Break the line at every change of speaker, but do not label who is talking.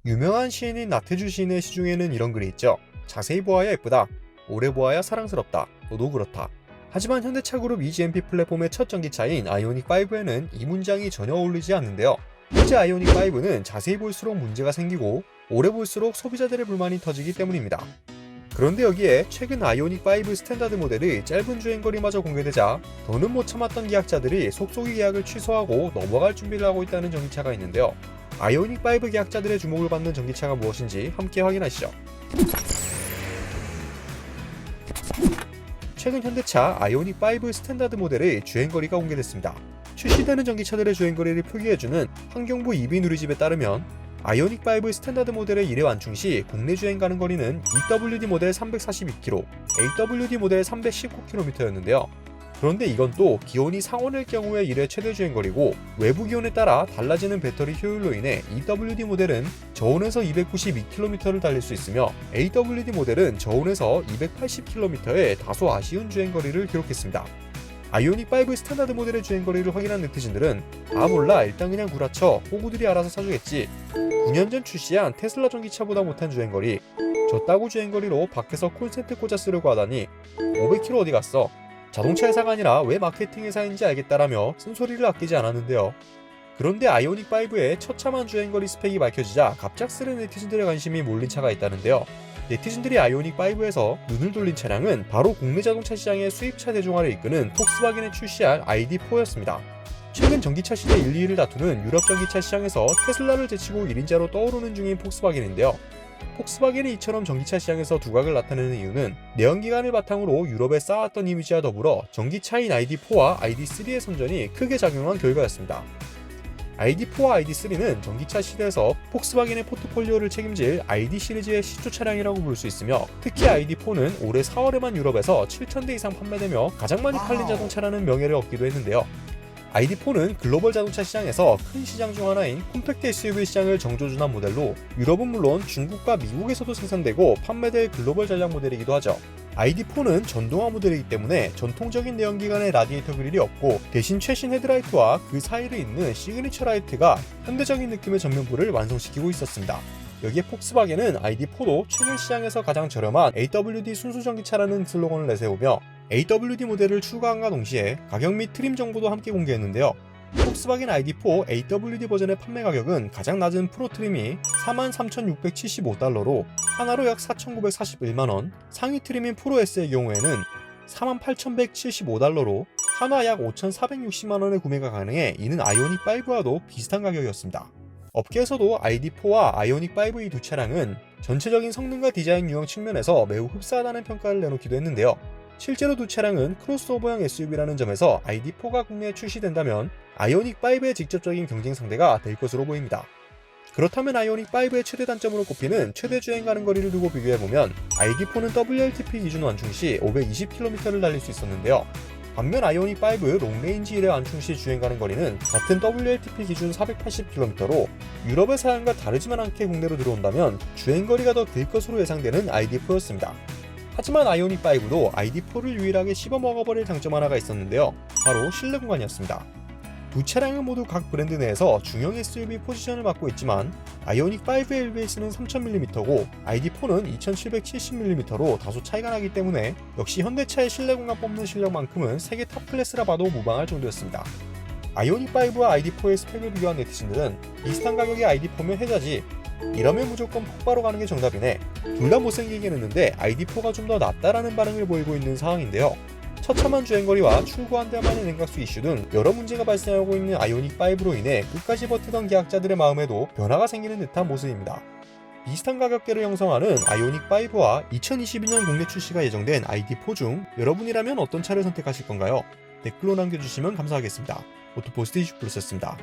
유명한 시인인 나태주 시인의 시 중에는 이런 글이 있죠. 자세히 보아야 예쁘다. 오래 보아야 사랑스럽다. 너도 그렇다. 하지만 현대차 그룹 EGMP 플랫폼의 첫 전기차인 아이오닉5에는 이 문장이 전혀 어울리지 않는데요. 현재 아이오닉5는 자세히 볼수록 문제가 생기고 오래 볼수록 소비자들의 불만이 터지기 때문입니다. 그런데 여기에 최근 아이오닉5 스탠다드 모델의 짧은 주행거리마저 공개되자 더는 못 참았던 계약자들이 속속이 계약을 취소하고 넘어갈 준비를 하고 있다는 전기차가 있는데요. 아이오닉5 계약자들의 주목을 받는 전기차가 무엇인지 함께 확인하시죠. 최근 현대차 아이오닉5 스탠다드 모델의 주행거리가 공개됐습니다. 출시되는 전기차들의 주행거리를 표기해주는 환경부 EV 누리집에 따르면 아이오닉5 스탠다드 모델의 1회 완충 시 국내 주행 가는 거리는 EWD 모델 342km, AWD 모델 319km였는데요. 그런데 이건 또 기온이 상온일 경우의 1회 최대 주행거리고 외부 기온에 따라 달라지는 배터리 효율로 인해 EWD 모델은 저온에서 292km를 달릴 수 있으며 AWD 모델은 저온에서 280km의 다소 아쉬운 주행거리를 기록했습니다. 아이오닉5 스탠다드 모델의 주행거리를 확인한 네티즌들은 아 몰라 일단 그냥 구라쳐 호구들이 알아서 사주겠지. 9년 전 출시한 테슬라 전기차보다 못한 주행거리, 저 따구 주행거리로 밖에서 콘센트 꽂아 쓰려고 하다니 500km 어디 갔어. 자동차 회사가 아니라 왜 마케팅 회사인지 알겠다라며 쓴소리를 아끼지 않았는데요. 그런데 아이오닉5의 처참한 주행거리 스펙이 밝혀지자 갑작스레 네티즌들의 관심이 몰린 차가 있다는데요. 네티즌들이 아이오닉5에서 눈을 돌린 차량은 바로 국내 자동차 시장의 수입차 대중화를 이끄는 폭스바겐에 출시할 ID4였습니다. 최근 전기차 시대 1, 2위를 다투는 유럽 전기차 시장에서 테슬라를 제치고 1인자로 떠오르는 중인 폭스바겐인데요. 폭스바겐이 이처럼 전기차 시장에서 두각을 나타내는 이유는 내연기관을 바탕으로 유럽에 쌓았던 이미지와 더불어 전기차인 ID4와 ID3의 선전이 크게 작용한 결과였습니다. ID4와 ID3는 전기차 시대에서 폭스바겐의 포트폴리오를 책임질 ID 시리즈의 시초 차량이라고 볼 수 있으며 특히 ID4는 올해 4월에만 유럽에서 7,000대 이상 판매되며 가장 많이 팔린 자동차라는 명예를 얻기도 했는데요. ID4는 글로벌 자동차 시장에서 큰 시장 중 하나인 콤팩트 SUV 시장을 정조준한 모델로 유럽은 물론 중국과 미국에서도 생산되고 판매될 글로벌 전략 모델이기도 하죠. ID4는 전동화 모델이기 때문에 전통적인 내연기관의 라디에이터 그릴이 없고 대신 최신 헤드라이트와 그 사이를 잇는 시그니처 라이트가 현대적인 느낌의 전면부를 완성시키고 있었습니다. 여기에 폭스바겐은 ID4도 최근 시장에서 가장 저렴한 AWD 순수 전기차라는 슬로건을 내세우며 AWD 모델을 출고함과 동시에 가격 및 트림 정보도 함께 공개했는데요. 폭스바겐 ID4 AWD 버전의 판매 가격은 가장 낮은 프로 트림이 43,675달러로 하나로 약 4,941만원, 상위 트림인 프로 S의 경우에는 48,175달러로 한화 약 5,460만원에 구매가 가능해 이는 아이오닉5와도 비슷한 가격이었습니다. 업계에서도 ID4와 아이오닉5 이 두 차량은 전체적인 성능과 디자인 유형 측면에서 매우 흡사하다는 평가를 내놓기도 했는데요. 실제로 두 차량은 크로스오버형 SUV라는 점에서 ID4가 국내에 출시된다면 아이오닉5의 직접적인 경쟁 상대가 될 것으로 보입니다. 그렇다면 아이오닉5의 최대 단점으로 꼽히는 최대 주행 가는 거리를 두고 비교해보면 ID4는 WLTP 기준 완충 시 520km를 달릴 수 있었는데요. 반면 아이오닉5 롱레인지 1회 완충 시 주행 가는 거리는 같은 WLTP 기준 480km로 유럽의 사양과 다르지만 않게 국내로 들어온다면 주행거리가 더 길 것으로 예상되는 ID4였습니다. 하지만 아이오닉5도 ID4를 유일하게 씹어먹어버릴 장점 하나가 있었는데요. 바로 실내 공간이었습니다. 두 차량은 모두 각 브랜드 내에서 중형 SUV 포지션을 맡고 있지만 아이오닉5의 LBS는 3000mm고 ID4는 2770mm로 다소 차이가 나기 때문에 역시 현대차의 실내 공간 뽑는 실력만큼은 세계 탑 클래스라 봐도 무방할 정도였습니다. 아이오닉5와 ID4의 스펙을 비교한 네티즌들은 비슷한 가격의 ID4면 해자지 이러면 무조건 폭바로 가는 게 정답이네. 둘 다 못생기긴 했는데 ID4가 좀 더 낫다라는 반응을 보이고 있는 상황인데요. 처참한 주행거리와 출고 한 달만의 냉각수 이슈 등 여러 문제가 발생하고 있는 아이오닉5로 인해 끝까지 버티던 계약자들의 마음에도 변화가 생기는 듯한 모습입니다. 비슷한 가격대를 형성하는 아이오닉5와 2022년 국내 출시가 예정된 ID4 중 여러분이라면 어떤 차를 선택하실 건가요? 댓글로 남겨주시면 감사하겠습니다. 오토포스트 이슈플러스였습니다.